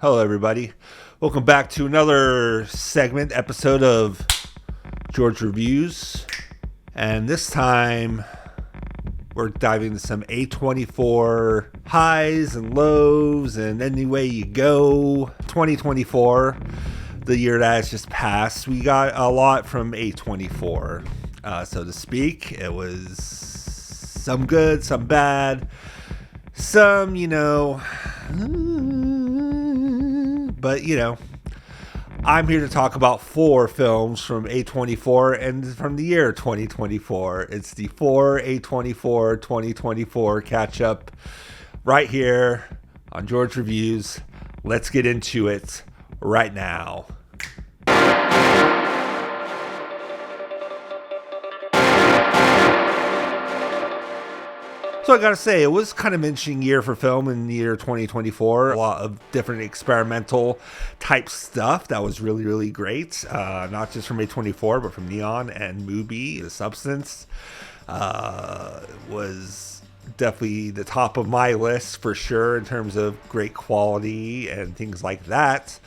Hello, everybody. Welcome back to another episode of George Reviews. And this time, we're diving into some A24 highs and lows and any way you go. 2024, the year that has just passed, we got a lot from A24, so to speak. It was some good, some bad, some, but, I'm here to talk about 4 films from A24 and from the year 2024. It's the 4 A24 2024 catch-up right here on George Reviews. Let's get into it right now. So I gotta say, it was kind of an interesting year for film in the year 2024. A lot of different experimental type stuff that was really, really great. Not just from A24, but from Neon and Mubi. The Substance was definitely the top of my list for sure in terms of great quality and things like that.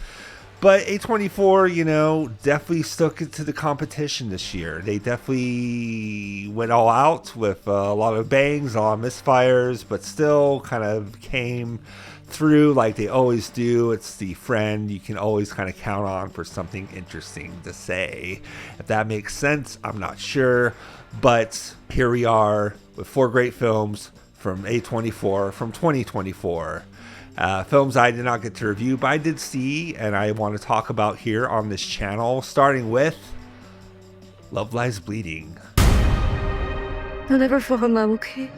But A24, definitely stuck it to the competition this year. They definitely went all out with a lot of bangs, a lot of misfires, but still kind of came through like they always do. It's the friend you can always kind of count on for something interesting to say. If that makes sense, I'm not sure. But here we are with 4 great films from A24 from 2024. Films I did not get to review, but I did see, and I want to talk about here on this channel, starting with Love Lies Bleeding. I'll never fall in love, okay?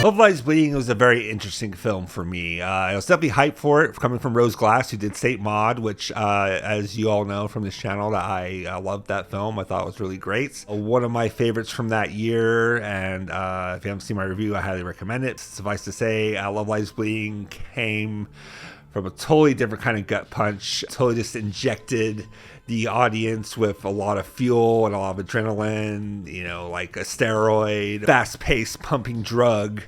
Love Lies Bleeding was a very interesting film for me. I was definitely hyped for it, coming from Rose Glass, who did Saint Maud, which, as you all know from this channel, that I loved that film. I thought it was really great. One of my favorites from that year, and if you haven't seen my review, I highly recommend it. Suffice to say, Love Lies Bleeding came from a totally different kind of gut punch. Totally just injected the audience with a lot of fuel and a lot of adrenaline, like a steroid, fast-paced pumping drug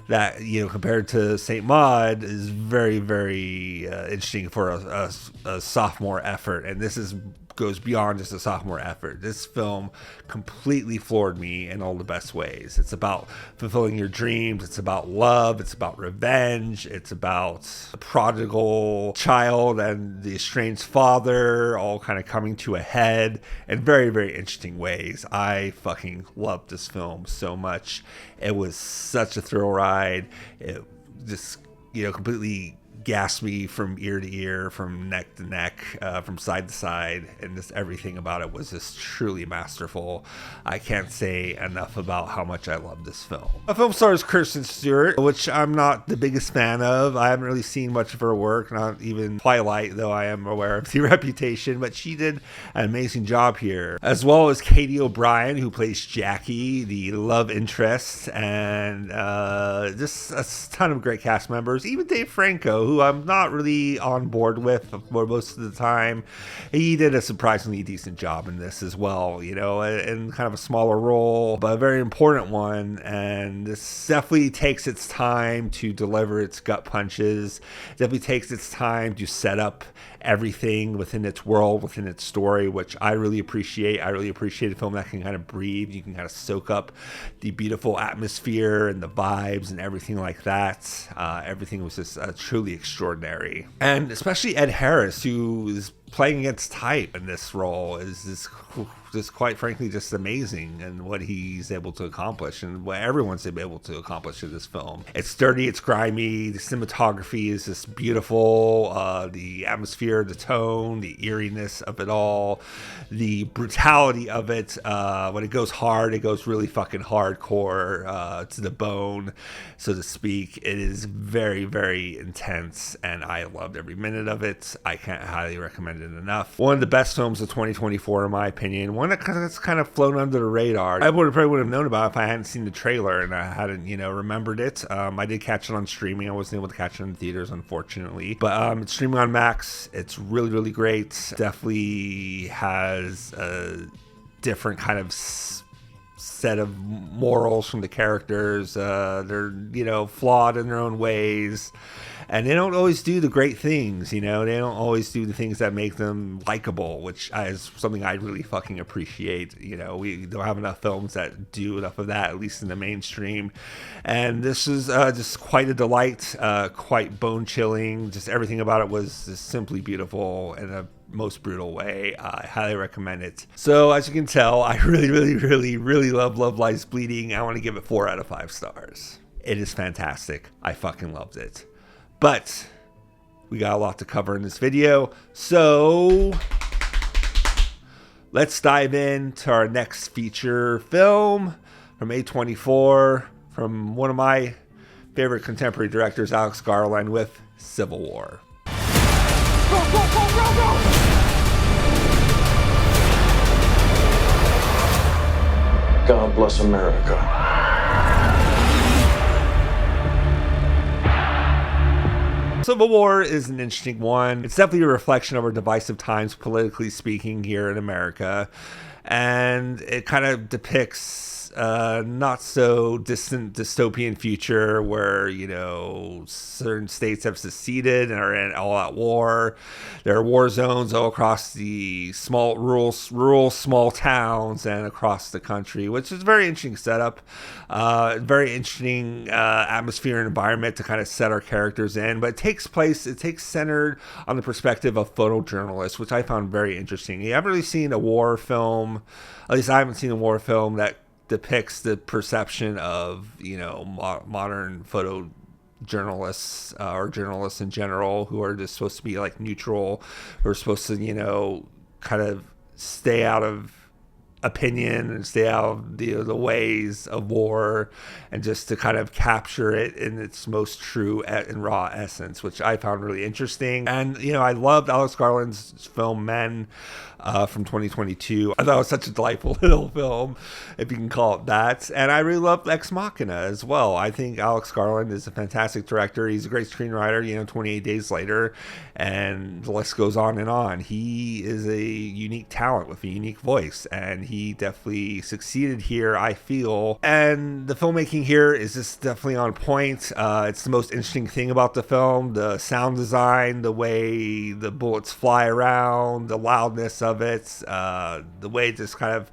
that, compared to Saint Maud is very, very interesting for a sophomore effort. And this goes beyond just a sophomore effort. This film completely floored me in all the best ways. It's about fulfilling your dreams. It's about love. It's about revenge. It's about the prodigal child and the estranged father all kind of coming to a head in very, very interesting ways. I fucking loved this film so much. It was such a thrill ride. It just, completely gassed me from ear to ear, from neck to neck, from side to side, and just everything about it was just truly masterful. I can't say enough about how much I love this film. The film stars Kristen Stewart, which I'm not the biggest fan of. I haven't really seen much of her work, not even Twilight, though I am aware of the reputation, but she did an amazing job here, as well as Katie O'Brien, who plays Jackie, the love interest, and just a ton of great cast members. Even Dave Franco, who I'm not really on board with for most of the time. He did a surprisingly decent job in this as well, in kind of a smaller role, but a very important one. And this definitely takes its time to deliver its gut punches. Definitely takes its time to set up everything within its world, within its story, which I really appreciate. I really appreciate a film that can kind of breathe. You can kind of soak up the beautiful atmosphere and the vibes and everything like that. Everything was just truly extraordinary. And especially Ed Harris, who is playing against type in this role, is just quite frankly just amazing in what he's able to accomplish and what everyone's able to accomplish in this film. It's dirty, it's grimy, the cinematography is just beautiful, the atmosphere, the tone, the eeriness of it all, the brutality of it. When it goes hard, it goes really fucking hardcore, to the bone, so to speak. It is very, very intense, and I loved every minute of it. I can't highly recommend it enough. One of the best films of 2024, in my opinion. One that's kind of flown under the radar. I probably would have known about it if I hadn't seen the trailer and I hadn't, remembered it. I did catch it on streaming. I wasn't able to catch it in theaters, unfortunately. But it's streaming on Max. It's really, really great. Definitely has a different kind of set of morals from the characters. They're, you know, flawed in their own ways. And they don't always do the great things, you know. They don't always do the things that make them likable, which is something I really fucking appreciate. You know, we don't have enough films that do enough of that, at least in the mainstream. And this is just quite a delight, quite bone-chilling. Just everything about it was just simply beautiful in a most brutal way. I highly recommend it. So, as you can tell, I really love Love Lies Bleeding. I want to give it 4 out of 5 stars. It is fantastic. I fucking loved it. But we got a lot to cover in this video, so let's dive into our next feature film from A24, from one of my favorite contemporary directors, Alex Garland, with Civil War. Go, go, go, go, go! God bless America. Civil War is an interesting one. It's definitely a reflection of our divisive times, politically speaking, here in America. And it kind of depicts not so distant dystopian future where, you know, certain states have seceded and are in all out war. There are war zones all across the rural small towns and across the country, which is a very interesting setup. Very interesting atmosphere and environment to kind of set our characters in. But it takes centered on the perspective of photojournalists, which I found very interesting. You haven't really seen a war film, at least I haven't seen a war film that depicts the perception of, you know, modern photojournalists or journalists in general, who are just supposed to be like neutral, who are supposed to, you know, kind of stay out of opinion and stay out of the ways of war, and just to kind of capture it in its most true and raw essence, which I found really interesting. And, you know, I loved Alex Garland's film Men from 2022. I thought it was such a delightful little film, if you can call it that. And I really loved Ex Machina as well. I think Alex Garland is a fantastic director. He's a great screenwriter, you know, 28 Days Later, and the list goes on and on. He is a unique talent with a unique voice, and he definitely succeeded here, I feel. And the filmmaking here is just definitely on point. It's the most interesting thing about the film. The sound design, the way the bullets fly around, the loudness of it, the way it just kind of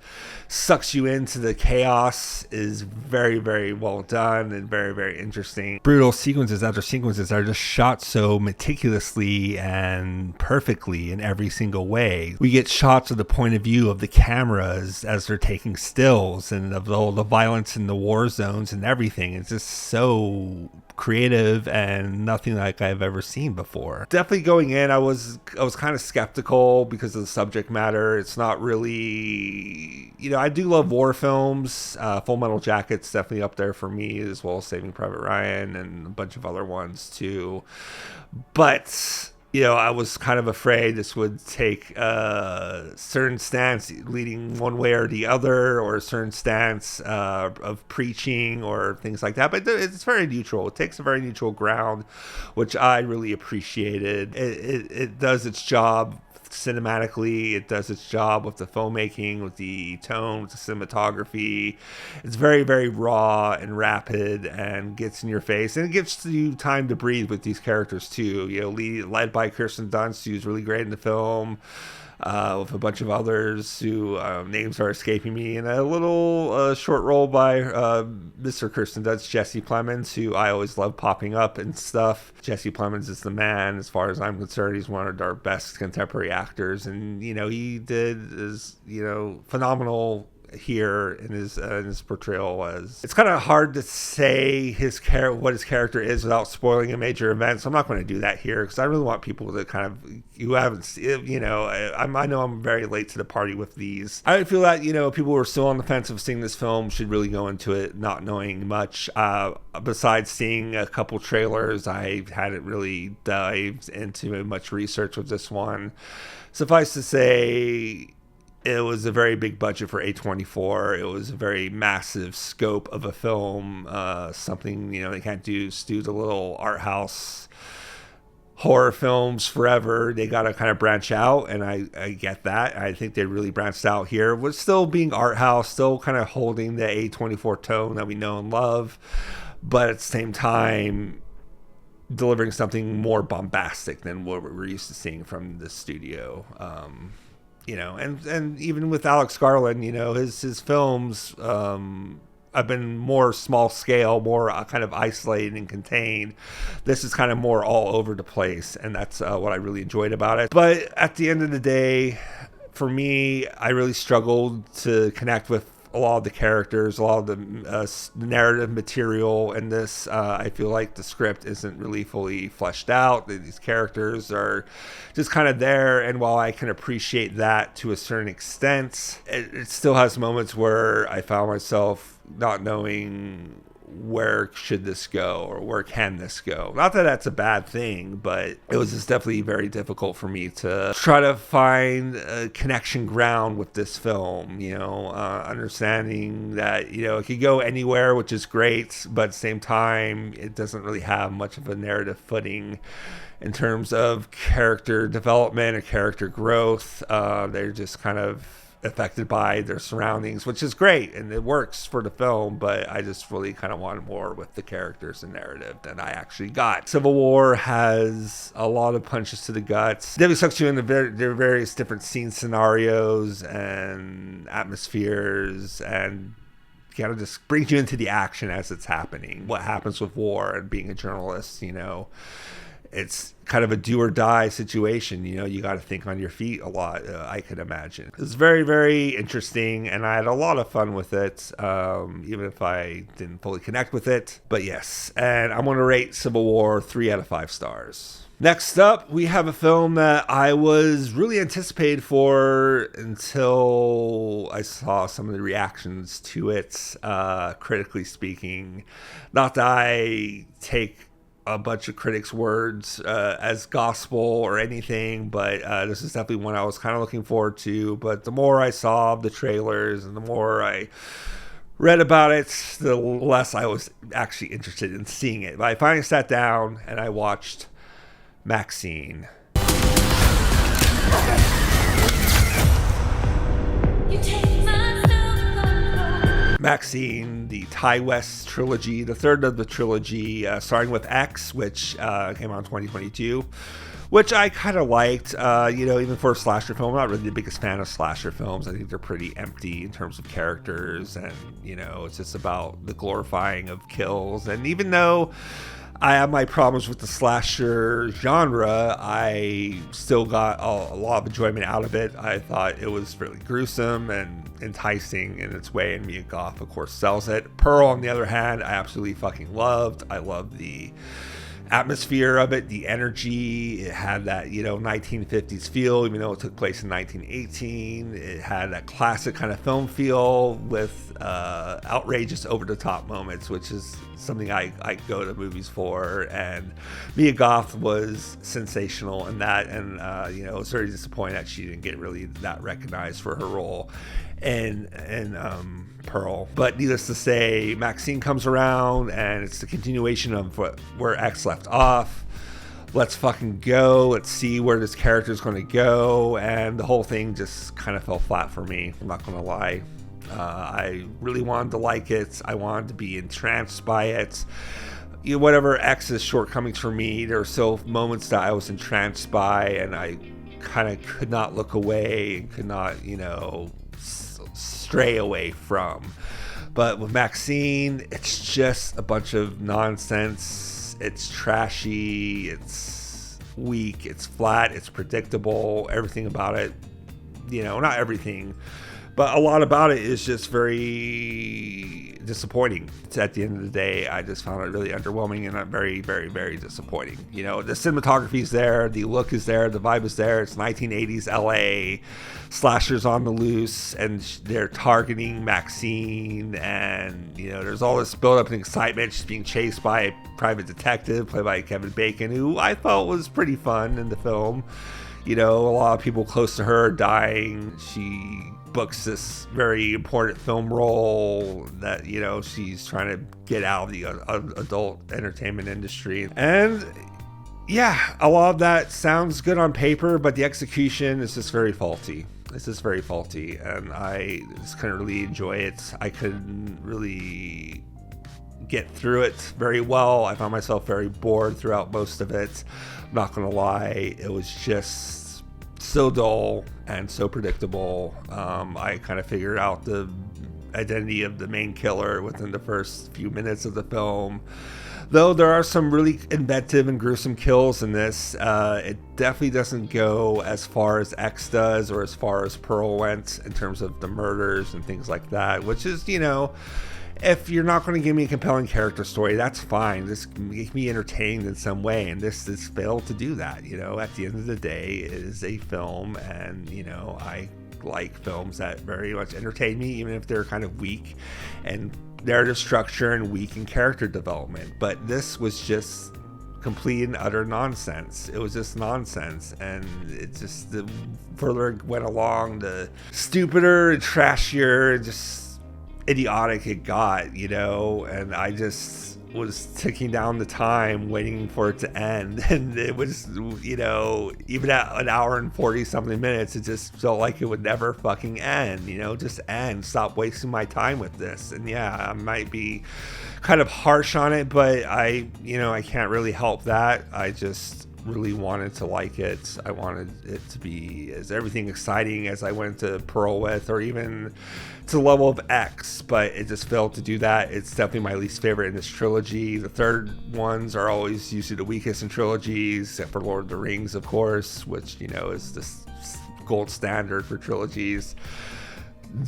sucks you into the chaos is very well done and very interesting. Brutal sequences after sequences are just shot so meticulously and perfectly in every single way. We get shots of the point of view of the cameras as they're taking stills, and of all the violence in the war zones and everything. It's just so creative and nothing like I've ever seen before. Definitely going in, I was kind of skeptical because of the subject matter. It's not really, you know, I do love war films. Full Metal Jacket's definitely up there for me, as well as Saving Private Ryan and a bunch of other ones too. But, you know, I was kind of afraid this would take a certain stance leading one way or the other, or a certain stance of preaching or things like that. But it's very neutral. It takes a very neutral ground, which I really appreciated. It does its job cinematically. It does its job with the filmmaking, with the tone, with the cinematography. It's very raw and rapid and gets in your face, and it gives you time to breathe with these characters too. You know, led by Kirsten Dunst, who's really great in the film, with a bunch of others who names are escaping me, and a little short role by Mr. Kirsten Dunst, Jesse Plemons, who I always love popping up and stuff. Jesse Plemons is the man, as far as I'm concerned. He's one of our best contemporary actors, and, you know, he did is, you know, phenomenal here in his portrayal. As it's kind of hard to say what his character is without spoiling a major event, so I'm not going to do that here, because I really want people to kind of, who haven't seen, you know, I know I'm very late to the party with these. I feel that, you know, people who are still on the fence of seeing this film should really go into it not knowing much. Besides seeing a couple trailers, I hadn't really dived into much research with this one. Suffice to say, it was a very big budget for A24. It was a very massive scope of a film, something, you know, they can't do the little art house horror films forever. They got to kind of branch out, and I get that. I think they really branched out here with still being art house, still kind of holding the A24 tone that we know and love, but at the same time delivering something more bombastic than what we're used to seeing from the studio. And even with Alex Garland, his films have been more small scale, more kind of isolated and contained. This is kind of more all over the place, and that's what I really enjoyed about it. But at the end of the day, for me, I really struggled to connect with a lot of the characters, a lot of the narrative material in this. I feel like the script isn't really fully fleshed out. These characters are just kind of there, and while I can appreciate that to a certain extent, it still has moments where I found myself not knowing where should this go or where can this go. Not that that's a bad thing, but it was just definitely very difficult for me to try to find a connection ground with this film, understanding that, it could go anywhere, which is great, but at the same time, it doesn't really have much of a narrative footing in terms of character development or character growth. They're just kind of affected by their surroundings, which is great and it works for the film, but I just really kind of wanted more with the characters and narrative than I actually got. Civil War has a lot of punches to the guts. Debbie sucks you into their various different scene scenarios and atmospheres, and kind of just brings you into the action as it's happening. What happens with war and being a journalist, it's kind of a do or die situation. You got to think on your feet a lot, I could imagine. It's very, very interesting, and I had a lot of fun with it, even if I didn't fully connect with it. But yes, and I'm going to rate Civil War 3 out of 5 stars. Next up, we have a film that I was really anticipated for until I saw some of the reactions to it, critically speaking. Not that I take a bunch of critics' words as gospel or anything, but this is definitely one I was kind of looking forward to. But the more I saw the trailers and the more I read about it, the less I was actually interested in seeing it. But I finally sat down and I watched Maxxxine. Maxxxine, the Ty West trilogy, the third of the trilogy, starting with X, which came out in 2022, which I kind of liked. Even for a slasher film, I'm not really the biggest fan of slasher films. I think they're pretty empty in terms of characters, and it's just about the glorifying of kills. And even though I have my problems with the slasher genre, I still got a lot of enjoyment out of it. I thought it was really gruesome and enticing in its way, and Mia Goth, of course, sells it. Pearl, on the other hand, I absolutely fucking loved. I love the atmosphere of it, the energy. It had that 1950s feel, even though it took place in 1918. It had that classic kind of film feel with outrageous over-the-top moments, which is something I go to movies for. And Mia Goth was sensational in that, and I was very disappointed that she didn't get really that recognized for her role in Pearl. But needless to say, Maxxxine comes around, and it's the continuation of where X left off. Let's fucking go. Let's see where this character is going to go. And the whole thing just kind of fell flat for me. I'm not going to lie. I really wanted to like it. I wanted to be entranced by it. Whatever X's shortcomings for me, there were still moments that I was entranced by, and I kind of could not look away and could not, stray away from. But with Maxxxine, it's just a bunch of nonsense. It's trashy, it's weak, it's flat, it's predictable. Everything about it, not everything, but a lot about it is just very disappointing. At the end of the day, I just found it really underwhelming and very, very, very disappointing. The cinematography is there, the look is there, the vibe is there. It's 1980s LA, slashers on the loose, and they're targeting Maxxxine, and there's all this build up and excitement. She's being chased by a private detective played by Kevin Bacon, who I thought was pretty fun in the film. A lot of people close to her are dying. She books this very important film role that she's trying to get out of the adult entertainment industry, and Yeah, a lot of that sounds good on paper, but the execution is just very faulty. It's just very faulty, and I just couldn't really enjoy it. I couldn't really get through it very well. I found myself very bored throughout most of it. I'm not gonna lie, it was just so dull and so predictable. I kind of figured out the identity of the main killer within the first few minutes of the film. Though there are some really inventive and gruesome kills in this, it definitely doesn't go as far as X does or as far as Pearl went in terms of the murders and things like that, which is, you know, if you're not going to give me a compelling character story, that's fine. Just make me entertained in some way, and this failed to do that. You know, at the end of the day, it is a film, and, you know, I like films that very much entertain me, even if they're kind of weak and narrative structure and weak in character development. But this was just complete and utter nonsense. It was just nonsense, and it just, the further it went along, the stupider and trashier and just idiotic it got, you know. And I just was ticking down the time waiting for it to end, and it was, you know, even at an hour and 40 something minutes, it just felt like it would never fucking end. You know, just end, stop wasting my time with this. And yeah, I might be kind of harsh on it, but I can't really help that. I just really wanted to like it. I wanted it to be as everything exciting as I went to Pearl with, or even to the level of X, but it just failed to do that. It's definitely my least favorite in this trilogy. The third ones are always usually the weakest in trilogies, except for Lord of the Rings, of course, which, you know, is the gold standard for trilogies.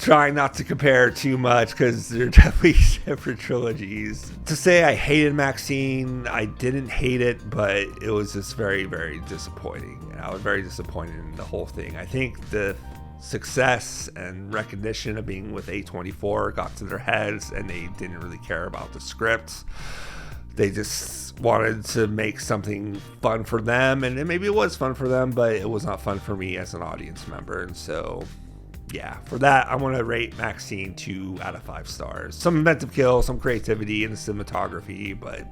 Trying not to compare too much because they're definitely separate trilogies. To say I hated Maxxxine, I didn't hate it, but it was just very, very disappointing. And I was very disappointed in the whole thing. I think the success and recognition of being with A24 got to their heads, and they didn't really care about the script. They just wanted to make something fun for them, and maybe it was fun for them, but it was not fun for me as an audience member. And so yeah, for that, I want to rate Maxxxine 2 out of 5 stars. Some inventive kills, some creativity in the cinematography, but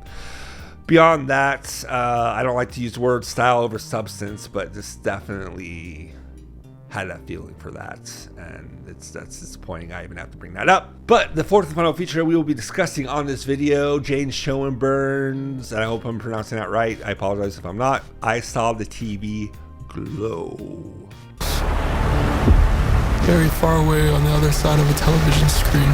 beyond that, I don't like to use the word style over substance, but this definitely had that feeling for that, and that's disappointing I even have to bring that up. But the fourth and final feature we will be discussing on this video, Jane Schoenburns, and I hope I'm pronouncing that right, I apologize if I'm not, I Saw the TV Glow. Very far away on the other side of a television screen.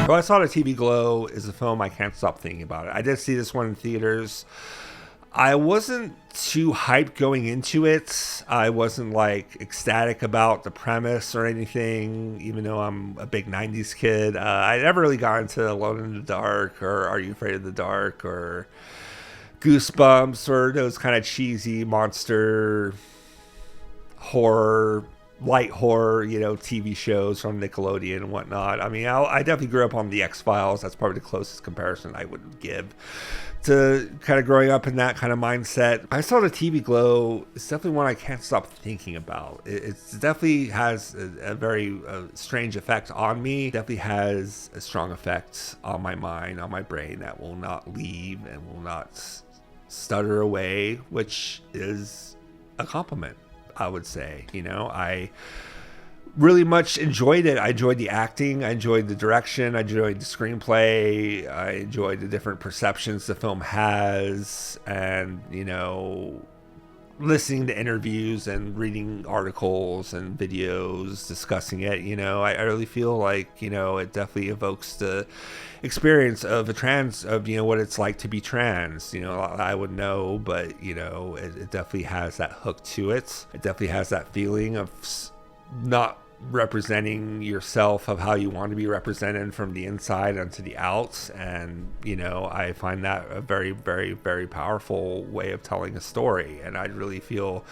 So I Saw the TV Glow is a film I can't stop thinking about it. I did see this one in theaters. I wasn't too hyped going into it. I wasn't like ecstatic about the premise or anything, even though I'm a big 90s kid. I never really got into Alone in the Dark or Are You Afraid of the Dark or Goosebumps or those kind of cheesy monster horror, light horror, you know, TV shows from Nickelodeon and whatnot. I mean, I definitely grew up on the X-Files. That's probably the closest comparison I would give to kind of growing up in that kind of mindset. I Saw the TV Glow. It's definitely one I can't stop thinking about. It definitely has a very strange effect on me. It definitely has a strong effect on my mind, on my brain that will not leave and will not stutter away, which is a compliment, I would say. You know, I really much enjoyed it. I enjoyed the acting, I enjoyed the direction, I enjoyed the screenplay, I enjoyed the different perceptions the film has, and, you know, listening to interviews and reading articles and videos discussing it. You know, I really feel like, you know, it definitely evokes the experience of you know, what it's like to be trans. You know, I would know, but, you know, it definitely has that hook to it. It definitely has that feeling of not representing yourself of how you want to be represented from the inside onto the out. And, you know, I find that a very, very, very powerful way of telling a story. And I really feel,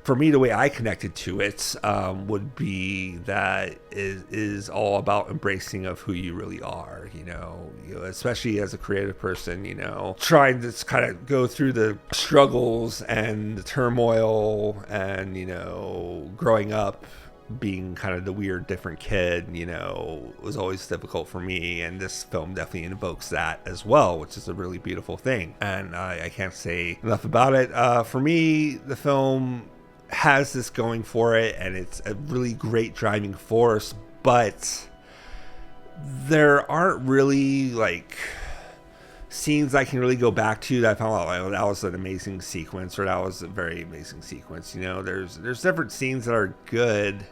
for me, the way I connected to it would be that it is all about embracing of who you really are, you know, especially as a creative person, you know, trying to kind of go through the struggles and the turmoil and, you know, growing up being kind of the weird, different kid, you know, was always difficult for me. And this film definitely invokes that as well, which is a really beautiful thing. And I can't say enough about it. For me, the film has this going for it, and it's a really great driving force, but there aren't really like scenes I can really go back to that I found out like, oh, that was an amazing sequence, or that was a very amazing sequence. You know, there's different scenes that are good,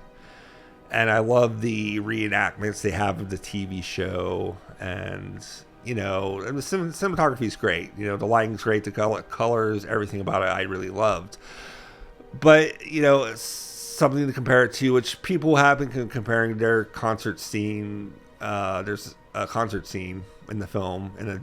and I love the reenactments they have of the TV show, and you know, and the cinematography is great. You know, the lighting's great, the colors, everything about it I really loved. But you know, it's something to compare it to, which people have been comparing their concert scene. There's a concert scene in the film in a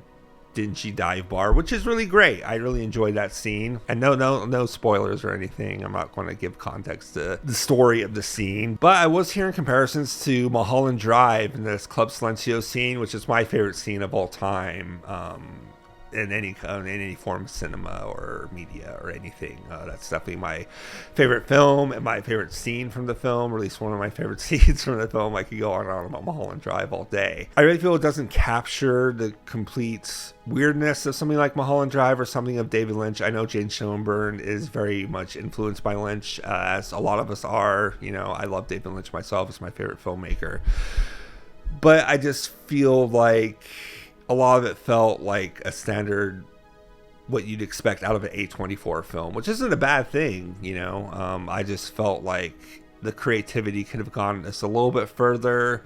dingy dive bar, which is really great. I really enjoyed that scene. And no spoilers or anything. I'm not going to give context to the story of the scene, but I was hearing comparisons to Mulholland Drive and this Club Silencio scene, which is my favorite scene of all time. In any form of cinema or media or anything. That's definitely my favorite film and my favorite scene from the film, or at least one of my favorite scenes from the film. I could go on and on about Mulholland Drive all day. I really feel it doesn't capture the complete weirdness of something like Mulholland Drive or something of David Lynch. I know Jane Schoenberg is very much influenced by Lynch, as a lot of us are. You know, I love David Lynch myself. It's my favorite filmmaker. But I just feel like a lot of it felt like a standard, what you'd expect out of an A24 film, which isn't a bad thing, you know. I just felt like the creativity could have gone just a little bit further.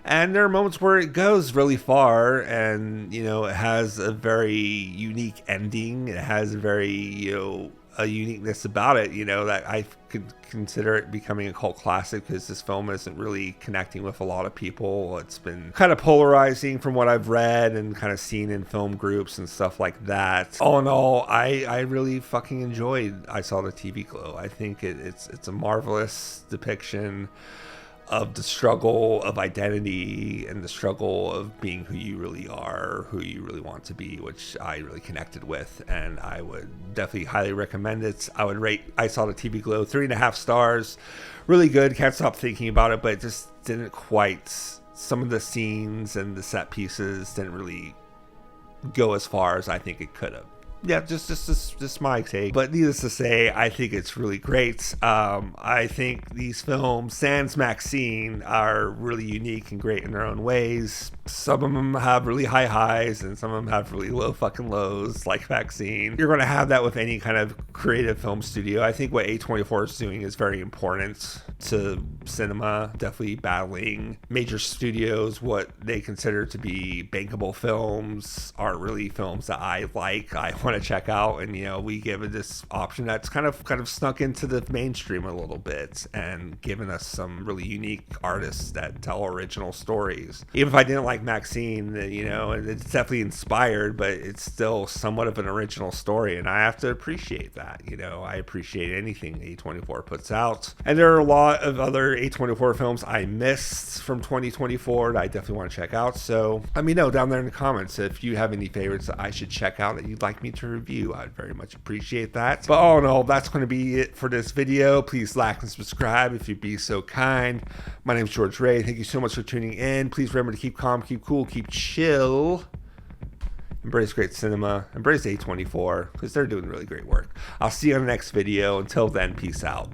And there are moments where it goes really far, and, you know, it has a very unique ending. It has a very, you know, a uniqueness about it, you know, that I could consider it becoming a cult classic, because this film isn't really connecting with a lot of people. It's been kind of polarizing from what I've read and kind of seen in film groups and stuff like that. All in all, I really fucking enjoyed I Saw the TV Glow. I think it's a marvelous depiction of the struggle of identity and the struggle of being who you really are, who you really want to be, which I really connected with, and I would definitely highly recommend it. I would rate I Saw the TV Glow 3.5 stars. Really good. Can't stop thinking about it, but it just didn't quite, some of the scenes and the set pieces didn't really go as far as I think it could have. Yeah, just my take. But needless to say, I think it's really great. I think these films, sans Maxxxine, are really unique and great in their own ways. Some of them have really high highs, and some of them have really low fucking lows, like Maxxxine. You're going to have that with any kind of creative film studio. I think what A24 is doing is very important to cinema, definitely battling major studios. What they consider to be bankable films aren't really films that I like. I want to check out, and you know, we give it this option that's kind of snuck into the mainstream a little bit and given us some really unique artists that tell original stories. Even if I didn't like Maxxxine, you know, and it's definitely inspired, but it's still somewhat of an original story, and I have to appreciate that. You know, I appreciate anything A24 puts out, and there are a lot of other A24 films I missed from 2024 that I definitely want to check out. So let me know down there in the comments if you have any favorites that I should check out that you'd like me to review. I'd very much appreciate that. But all in all, that's going to be it for this video. Please like and subscribe if you'd be so kind. My name is George Ray. Thank you so much for tuning in. Please remember to keep calm, keep cool, keep chill. Embrace great cinema. Embrace A24, because they're doing really great work. I'll see you on the next video. Until then, peace out.